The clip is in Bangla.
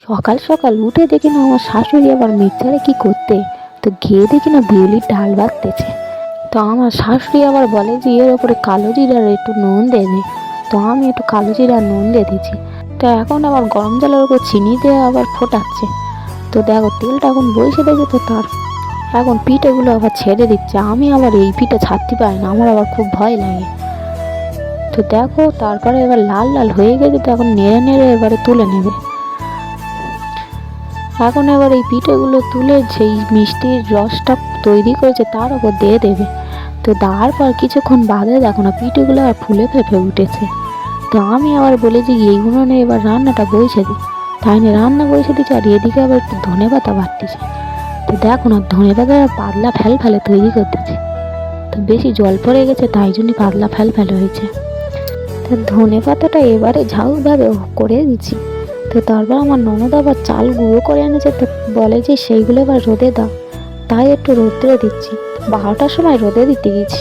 সকাল সকাল উঠে দেখি না আমার শাশুড়ি আবার মিক্সারে কি করতে, তো গিয়ে দেখি না বিউলির ডাল বাটতেছে। তো আমার শাশুড়ি আবার বলে যে এর ওপরে কালো জিরার একটু নুন দেবে। তো আমি একটু কালো জিরা নুন দিয়ে দিচ্ছি। তো এখন আবার গরম জলের উপর চিনি দিয়ে আবার ফোটাচ্ছে। তো দেখো তেলটা এখন বসে দেখে, তো তার এখন পিঠেগুলো আবার ছেড়ে দিচ্ছে। আমি আবার এই পিঠে ছাড়তে পারি না, আমার আবার খুব ভয় লাগে। তো দেখো তারপরে এবার লাল লাল হয়ে গেছে, তো এখন নেড়ে নেড়ে এবারে তুলে নেবে। এখন এবার এই পিঠেগুলো তুলে সেই মিষ্টির রসটা তৈরি করেছে তার উপর দিয়ে দেবে। তো দেওয়ার পর কিছুক্ষণ বাদে দেখো না পিঠেগুলো আর ফুলে ফেঁপে উঠেছে। তো আমি আবার বলেছি এইগুলো নিয়ে এবার রান্নাটা বসে দিই। তাই নিয়ে রান্না বসে দিচ্ছি, আর এদিকে আবার একটু ধনে পাতা বাটতেছে। তো দেখো না ধনে পাতা পাতলা ফেল ফেলে তৈরি করতেছে। তো বেশি জল পড়ে গেছে, তাই জন্যই পাতলা ফেল ফেলে হয়েছে। তো ধনে পাতাটা এবারে ঝাউভাবে করে দিচ্ছি। তো তারপর আমার ননদ আবার চাল গুঁড়ো করে এনেছে, তো বলে যে সেইগুলো এবার রোদে দাও। তাই একটু রোদ্রে দিচ্ছি। 12টার সময় রোদে দিতে গেছি।